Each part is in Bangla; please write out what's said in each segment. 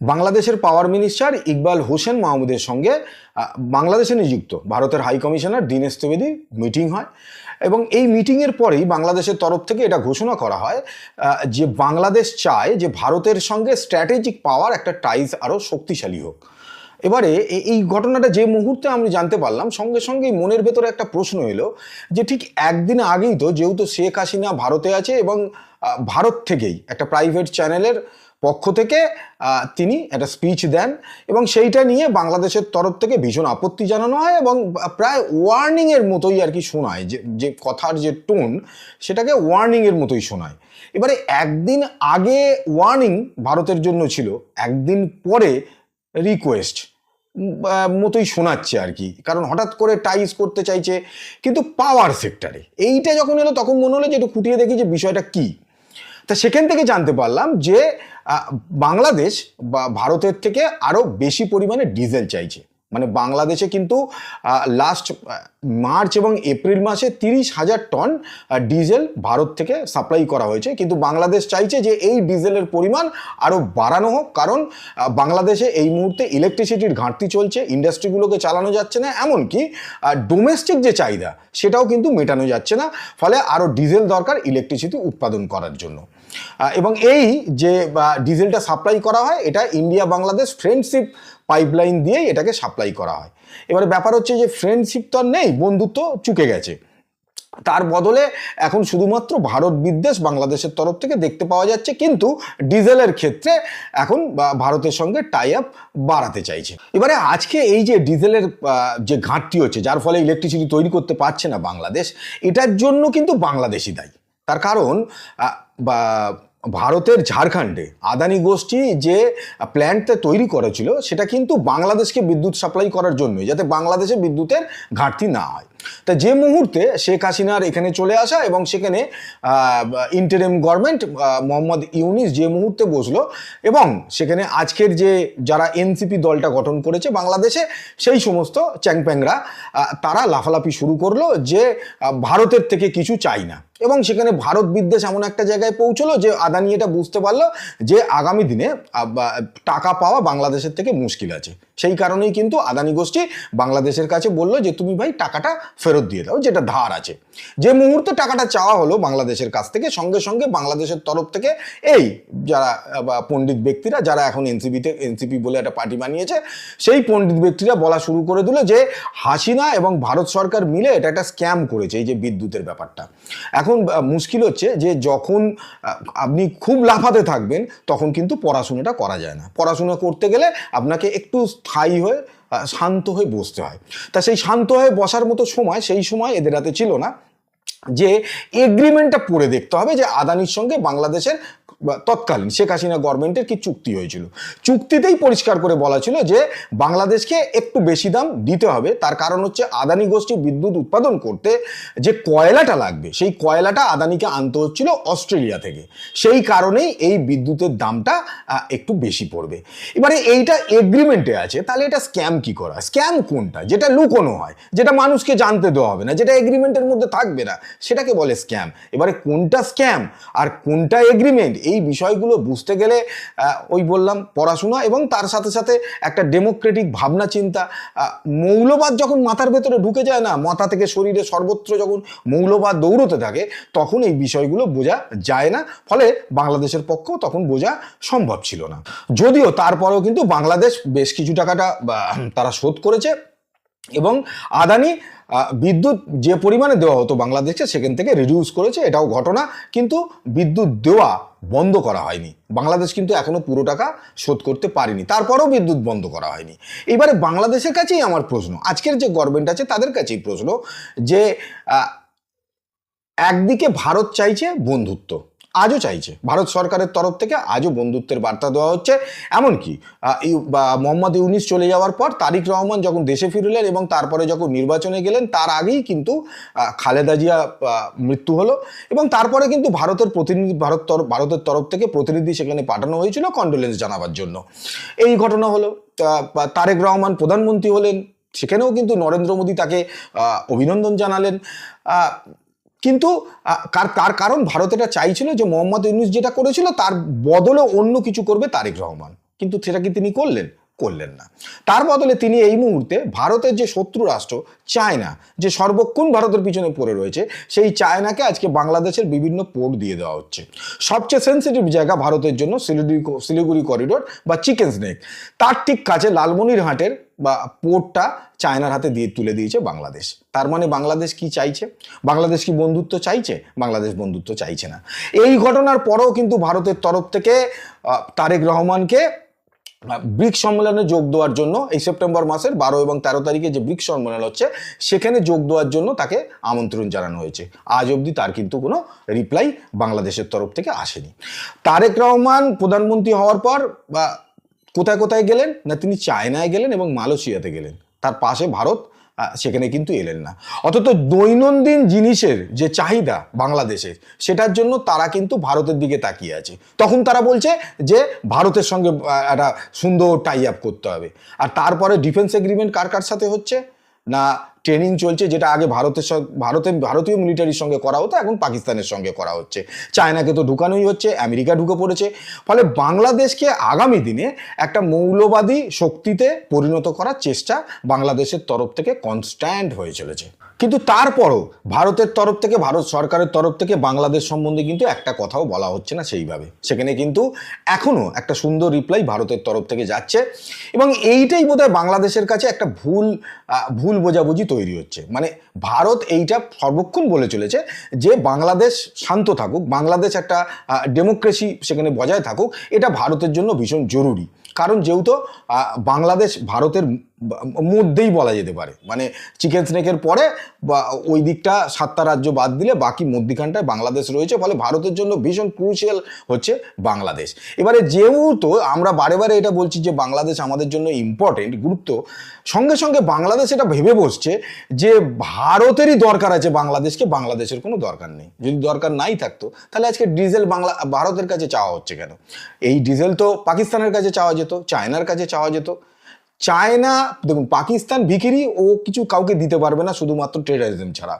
বাংলাদেশের পাওয়ার মিনিস্টার ইকবাল হোসেন মাহমুদের সঙ্গে বাংলাদেশে নিযুক্ত ভারতের high commissioner Dinesh Trivedi meeting হয় এবং এই মিটিংয়ের পরেই বাংলাদেশের তরফ থেকে এটা ঘোষণা করা হয় যে বাংলাদেশ চায় যে ভারতের সঙ্গে স্ট্র্যাটেজিক পাওয়ার একটা টাইজ আরও শক্তিশালী হোক। এবারে এই ঘটনাটা যে মুহূর্তে আমি জানতে পারলাম সঙ্গে সঙ্গেই মনের ভেতরে একটা প্রশ্ন এলো যে ঠিক একদিন আগেই তো যেহেতু শেখ হাসিনা ভারতে আছে এবং ভারত থেকেই একটা প্রাইভেট চ্যানেলের পক্ষ থেকে তিনি একটা স্পিচ দেন এবং সেইটা নিয়ে বাংলাদেশের তরফ থেকে ভীষণ আপত্তি জানানো হয় এবং প্রায় ওয়ার্নিংয়ের মতোই আর কি শোনায়, যে কথার যে টোন সেটাকে ওয়ার্নিংয়ের মতোই শোনায়। এবারে একদিন আগে ওয়ার্নিং ভারতের জন্য ছিল, একদিন পরে রিকোয়েস্ট মতোই শোনাচ্ছে আর কি, কারণ হঠাৎ করে টাইজ করতে চাইছে কিন্তু পাওয়ার সেক্টরে। এইটা যখন এলো তখন মনে হলো যে একটু খুঁটিয়ে দেখি যে বিষয়টা কী। তা সেখান থেকে জানতে পারলাম যে বাংলাদেশ বা ভারতের থেকে আরও বেশি পরিমাণে ডিজেল চাইছে। মানে বাংলাদেশে কিন্তু লাস্ট মার্চ এবং এপ্রিল মাসে 30,000 টন ডিজেল ভারত থেকে সাপ্লাই করা হয়েছে, কিন্তু বাংলাদেশ চাইছে যে এই ডিজেলের পরিমাণ আরও বাড়ানো হোক, কারণ বাংলাদেশে এই মুহূর্তে ইলেকট্রিসিটির ঘাটতি চলছে, ইন্ডাস্ট্রিগুলোকে চালানো যাচ্ছে না, এমনকি ডোমেস্টিক যে চাহিদা সেটাও কিন্তু মেটানো যাচ্ছে না, ফলে আরও ডিজেল দরকার ইলেকট্রিসিটি উৎপাদন করার জন্য। এবং এই যে ডিজেলটা সাপ্লাই করা হয় এটা ইন্ডিয়া বাংলাদেশ ফ্রেন্ডশিপ পাইপলাইন দিয়েই এটাকে সাপ্লাই করা হয়। এবারে ব্যাপার হচ্ছে যে ফ্রেন্ডশিপ তো আর নেই, বন্ধুত্ব চুকে গেছে, তার বদলে এখন শুধুমাত্র ভারত বিদ্বেষ বাংলাদেশের তরফ থেকে দেখতে পাওয়া যাচ্ছে, কিন্তু ডিজেলের ক্ষেত্রে এখন ভারতের সঙ্গে টাই আপ বাড়াতে চাইছে। এবারে আজকে এই যে ডিজেলের যে ঘাটতি হচ্ছে, যার ফলে ইলেকট্রিসিটি তৈরি করতে পারছে না বাংলাদেশ, এটার জন্য কিন্তু বাংলাদেশই দায়ী। তার কারণ ভারতের ঝাড়খণ্ডে আদানি গোষ্ঠী যে প্ল্যান্টটা তৈরি করেছিল সেটা কিন্তু বাংলাদেশকে বিদ্যুৎ সাপ্লাই করার জন্যই, যাতে বাংলাদেশে বিদ্যুতের ঘাটতি না হয়। তা যে মুহূর্তে শেখ হাসিনার এখানে চলে আসা এবং সেখানে ইন্টারিম গভর্নমেন্ট মোহাম্মদ ইউনিস যে মুহূর্তে বসলো এবং সেখানে আজকের যে যারা এনসিপি দলটা গঠন করেছে বাংলাদেশে, সেই সমস্ত চ্যাংপ্যাংরা তারা লাফালাফি শুরু করলো যে ভারতের থেকে কিছু চাই না, এবং সেখানে ভারত বিদ্বেষ এমন একটা জায়গায় পৌঁছলো যে আদানি এটা বুঝতে পারলো যে আগামী দিনে টাকা পাওয়া বাংলাদেশের থেকে মুশকিল আছে। সেই কারণেই কিন্তু আদানি গোষ্ঠী বাংলাদেশের কাছে বললো যে তুমি ভাই টাকাটা ফেরত দিয়ে দাও যেটা ধার আছে। যে মুহূর্তে টাকাটা চাওয়া হলো বাংলাদেশের কাছ থেকে, সঙ্গে সঙ্গে বাংলাদেশের তরফ থেকে এই যারা পণ্ডিত ব্যক্তিরা, যারা এখন এনসিপি বলে একটা পার্টি বানিয়েছে, সেই পণ্ডিত ব্যক্তিরা বলা শুরু করে দিল যে হাসিনা এবং ভারত সরকার মিলে এটা একটা স্ক্যাম করেছে এই যে বিদ্যুতের ব্যাপারটা। এখন মুশকিল হচ্ছে যে যখন আপনি খুব লাফাতে থাকবেন তখন কিন্তু পড়াশোনাটা করা যায় না। পড়াশোনা করতে গেলে আপনাকে একটু স্থায়ী হয়ে শান্ত হয়ে বসতে হয়। তা সেই শান্ত হয়ে বসার মতো সময় সেই সময় এদের হাতে ছিল না, যে এগ্রিমেন্টটা পড়ে দেখতে হবে যে আদানির সঙ্গে বাংলাদেশের তৎকালীন শেখ হাসিনা গভর্নমেন্টের কি চুক্তি হয়েছিল। চুক্তিতেই পরিষ্কার করে বলা ছিল যে বাংলাদেশকে একটু বেশি দাম দিতে হবে, তার কারণ হচ্ছে আদানি গোষ্ঠী বিদ্যুৎ উৎপাদন করতে যে কয়লাটা লাগবে সেই কয়লাটা আদানিকে আনতে হচ্ছিল অস্ট্রেলিয়া থেকে, সেই কারণেই এই বিদ্যুতের দামটা একটু বেশি পড়বে। এবারে এইটা এগ্রিমেন্টে আছে, তাহলে এটা স্ক্যাম কি করা? স্ক্যাম কোনটা? যেটা লুকোনো হয়, যেটা মানুষকে জানতে দেওয়া হবে না, যেটা এগ্রিমেন্টের মধ্যে থাকবে না, সেটাকে বলে স্ক্যাম। এবারে কোনটা স্ক্যাম আর কোনটা এগ্রিমেন্ট, এই বিষয়গুলো বুঝতে গেলে ওই বললাম পড়াশোনা এবং তার সাথে সাথে একটা ডেমোক্রেটিক ভাবনা চিন্তা। মৌলবাদ যখন মাথার ভেতরে ঢুকে যায় না, মাথা থেকে শরীরে সর্বত্র যখন মৌলবাদ দৌড়তে থাকে, তখন এই বিষয়গুলো বোঝা যায় না, ফলে বাংলাদেশের পক্ষেও তখন বোঝা সম্ভব ছিল না। যদিও তারপরেও কিন্তু বাংলাদেশ বেশ কিছু টাকাটা তারা শোধ করেছে এবং আদানি বিদ্যুৎ যে পরিমাণে দেওয়া হতো বাংলাদেশকে সেখান থেকে রিডিউস করেছে, এটাও ঘটনা, কিন্তু বিদ্যুৎ দেওয়া বন্ধ করা হয়নি। বাংলাদেশ কিন্তু এখনো পুরো টাকা শোধ করতে পারেনি, তারপরেও বিদ্যুৎ বন্ধ করা হয়নি। এবারে বাংলাদেশের কাছেই আমার প্রশ্ন, আজকের যে গভর্নমেন্ট আছে তাদের কাছেই প্রশ্ন, যে একদিকে ভারত চাইছে বন্ধুত্ব, আজও চাইছে, ভারত সরকারের তরফ থেকে আজও বন্ধুত্বের বার্তা দেওয়া হচ্ছে। এমনকি মোহাম্মদ ইউনিস চলে যাওয়ার পর তারিক রহমান যখন দেশে ফিরলেন এবং তারপরে যখন নির্বাচনে গেলেন, তার আগেই কিন্তু খালেদা জিয়া মৃত্যু হলো এবং তারপরে কিন্তু ভারতের তরফ থেকে প্রতিনিধি সেখানে পাঠানো হয়েছিল কন্ডোলেন্স জানাবার জন্য। এই ঘটনা হলো, তারেক রহমান প্রধানমন্ত্রী হলেন, সেখানেও কিন্তু নরেন্দ্র মোদী তাকে অভিনন্দন জানালেন। কিন্তু তার কারণ ভারত এটা চাইছিল যে মোহাম্মদ ইউনূস যেটা করেছিল তার বদলে অন্য কিছু করবে তারেক রহমান। কিন্তু সেটা কি তিনি করলেন না। তার বদলে তিনি এই মুহূর্তে ভারতের যে শত্রু রাষ্ট্র চায়না, যে সর্বক্ষণ ভারতের পিছনে পড়ে রয়েছে, সেই চায়নাকে আজকে বাংলাদেশের বিভিন্ন পোর্ট দিয়ে দেওয়া হচ্ছে। সবচেয়ে সেন্সিটিভ জায়গা ভারতের জন্য শিলিগুড়ি করিডোর বা চিকেন স্নেক, তার ঠিক কাছে লালমনিরহাটের বা পোর্টটা চায়নার হাতে তুলে দিয়েছে বাংলাদেশ। তার মানে বাংলাদেশ কি চাইছে? বাংলাদেশ কি বন্ধুত্ব চাইছে? বাংলাদেশ বন্ধুত্ব চাইছে না। এই ঘটনার পরেও কিন্তু ভারতের তরফ থেকে তারেক রহমানকে ব্রিক্স সম্মেলনে যোগ দেওয়ার জন্য এই সেপ্টেম্বর মাসের 12 এবং 13 তারিখে যে ব্রিক্স সম্মেলন হচ্ছে সেখানে যোগ দেওয়ার জন্য তাকে আমন্ত্রণ জানানো হয়েছে। আজ অবধি তার কিন্তু কোনো রিপ্লাই বাংলাদেশের তরফ থেকে আসেনি। তারেক রহমান প্রধানমন্ত্রী হওয়ার পর বা কোথায় কোথায় গেলেন না, তিনি চায়নায় গেলেন এবং মালয়েশিয়াতে গেলেন, তার পাশে ভারত সেখানে কিন্তু এলেন না। অথচ দৈনন্দিন জিনিসের যে চাহিদা বাংলাদেশের, সেটার জন্য তারা কিন্তু ভারতের দিকে তাকিয়ে আছে। তখন তারা বলছে যে ভারতের সঙ্গে একটা সুন্দর টাই আপ করতে হবে। আর তারপরে ডিফেন্স এগ্রিমেন্ট কার কার সাথে হচ্ছে না, ট্রেনিং চলছে, যেটা আগে ভারতীয় মিলিটারির সঙ্গে করা হতো, এখন পাকিস্তানের সঙ্গে করা হচ্ছে। চায়নাকে তো ঢুকানোই হচ্ছে, আমেরিকা ঢুকে পড়েছে। ফলে বাংলাদেশকে আগামী দিনে একটা মৌলবাদী শক্তিতে পরিণত করার চেষ্টা বাংলাদেশের তরফ থেকে কনস্ট্যান্ট হয়ে চলেছে। কিন্তু তারপরও ভারতের তরফ থেকে, ভারত সরকারের তরফ থেকে বাংলাদেশ সম্বন্ধে কিন্তু একটা কথাও বলা হচ্ছে না সেইভাবে। সেখানে কিন্তু এখনও একটা সুন্দর রিপ্লাই ভারতের তরফ থেকে যাচ্ছে এবং এইটাই বোধহয় বাংলাদেশের কাছে একটা ভুল বোঝাবুঝি তৈরি হচ্ছে। মানে ভারত এইটা সর্বক্ষণ বলে চলেছে যে বাংলাদেশ শান্ত থাকুক, বাংলাদেশ একটা ডেমোক্রেসি সেখানে বজায় থাকুক, এটা ভারতের জন্য ভীষণ জরুরি। কারণ যেহেতু বাংলাদেশ ভারতের মধ্যেই বলা যেতে পারে, মানে চিকেন স্নেকের পরে বা ওই দিকটা 7টা রাজ্য বাদ দিলে বাকি মধ্যিখানটায় বাংলাদেশ রয়েছে। ফলে ভারতের জন্য ভীষণ ক্রুশিয়াল হচ্ছে বাংলাদেশ। এবারে যেহেতু আমরা বারে বারে এটা বলছি যে বাংলাদেশ আমাদের জন্য ইম্পর্টেন্ট, গুরুত্ব, সঙ্গে সঙ্গে বাংলাদেশ এটা ভেবে বসছে যে ভারতেরই দরকার আছে বাংলাদেশকে, বাংলাদেশের কোনো দরকার নেই। যদি দরকার নাই থাকতো তাহলে আজকে ডিজেল ভারতের কাছে চাওয়া হচ্ছে কেন? এই ডিজেল তো পাকিস্তানের কাছে চাওয়া যেত, চায়নার কাছে চাওয়া যেত। চায়না, দেখুন, পাকিস্তান ভিখিরি, ও কিছু কাউকে দিতে পারবে না শুধুমাত্র টেররিজম ছাড়া।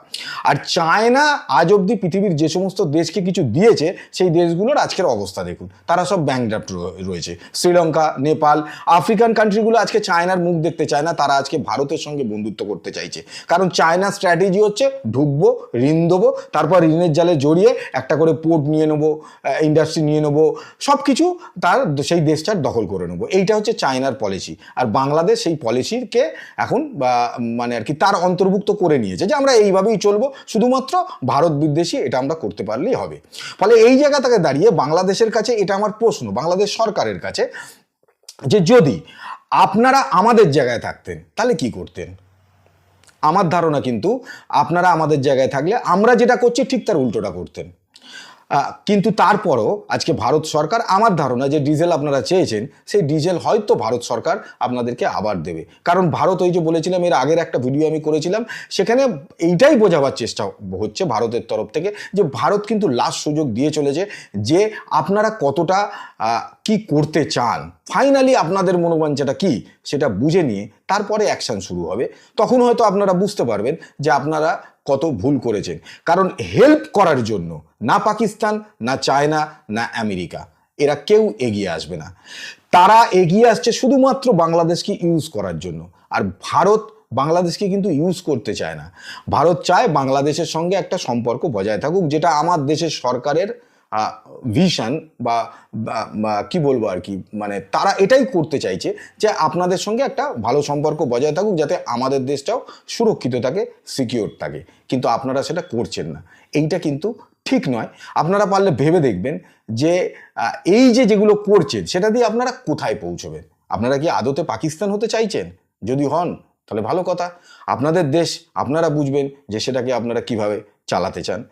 আর চায়না আজ অবধি পৃথিবীর যে সমস্ত দেশকে কিছু দিয়েছে, সেই দেশগুলোর আজকের অবস্থা দেখুন, তারা সব ব্যাংকড্রাফট রয়েছে। শ্রীলঙ্কা, নেপাল, আফ্রিকান কান্ট্রিগুলো আজকে চায়নার মুখ দেখতে চায় না, তারা আজকে ভারতের সঙ্গে বন্ধুত্ব করতে চাইছে। কারণ চায়নার স্ট্র্যাটেজি হচ্ছে ঢুকবো, ঋণ দেবো, তারপর ঋণের জালে জড়িয়ে একটা করে পোর্ট নিয়ে নেবো, ইন্ডাস্ট্রি নিয়ে নেবো, সব কিছু তার সেই দেশটার দখল করে নেবো। এইটা হচ্ছে চায়নার পলিসি। আর বাংলাদেশ সেই পলিসিকে এখন মানে আর কি তার অন্তর্ভুক্ত করে নিয়েছে যে আমরা এইভাবেই চলবো, শুধুমাত্র ভারত বিদ্বেষী, এটা আমরা করতে পারলেই হবে। ফলে এই জায়গা থেকে দাঁড়িয়ে বাংলাদেশের কাছে এটা আমার প্রশ্ন, বাংলাদেশ সরকারের কাছে, যে যদি আপনারা আমাদের জায়গায় থাকতেন তাহলে কি করতেন? আমার ধারণা কিন্তু আপনারা আমাদের জায়গায় থাকলে আমরা যেটা করছি ঠিক তার উল্টোটা করতেন। কিন্তু তারপরও আজকে ভারত সরকার, আমার ধারণা যে ডিজেল আপনারা চেয়েছেন, সেই ডিজেল হয়তো ভারত সরকার আপনাদেরকে আবার দেবে। কারণ ভারত, ওই যে বলেছিলাম, এর আগের একটা ভিডিও আমি করেছিলাম, সেখানে এইটাই বোঝাবার চেষ্টা হচ্ছে ভারতের তরফ থেকে যে ভারত কিন্তু লাস্ট সুযোগ দিয়ে চলেছে যে আপনারা কতটা কি করতে চান। ফাইনালি আপনাদের মনোবাঞ্ছাটা কি সেটা বুঝে নিয়ে তারপরে অ্যাকশন শুরু হবে। তখন হয়তো আপনারা বুঝতে পারবেন যে আপনারা কত ভুল করেছেন। কারণ হেল্প করার জন্য না পাকিস্তান, না চায়না, না আমেরিকা, এরা কেউ এগিয়ে আসবে না। তারা এগিয়ে আসছে শুধুমাত্র বাংলাদেশকে ইউজ করার জন্য। আর ভারত বাংলাদেশকে কিন্তু ইউজ করতে চায় না। ভারত চায় বাংলাদেশের সঙ্গে একটা সম্পর্ক বজায় থাকুক, যেটা আমার দেশের সরকারের ভিশন বা কি বলবো আর কি, মানে তারা এটাই করতে চাইছে যে আপনাদের সঙ্গে একটা ভালো সম্পর্ক বজায় থাকুক, যাতে আমাদের দেশটাও সুরক্ষিত থাকে, সিকিউর থাকে। কিন্তু আপনারা সেটা করছেন না, এইটা কিন্তু ঠিক নয়। আপনারা পারলে ভেবে দেখবেন যে এই যেগুলো করছেন সেটা দিয়ে আপনারা কোথায় পৌঁছবেন। আপনারা কি আদতে পাকিস্তান হতে চাইছেন? যদি হন তাহলে ভালো কথা, আপনাদের দেশ আপনারা বুঝবেন যে সেটাকে আপনারা কিভাবে চালাতে চান।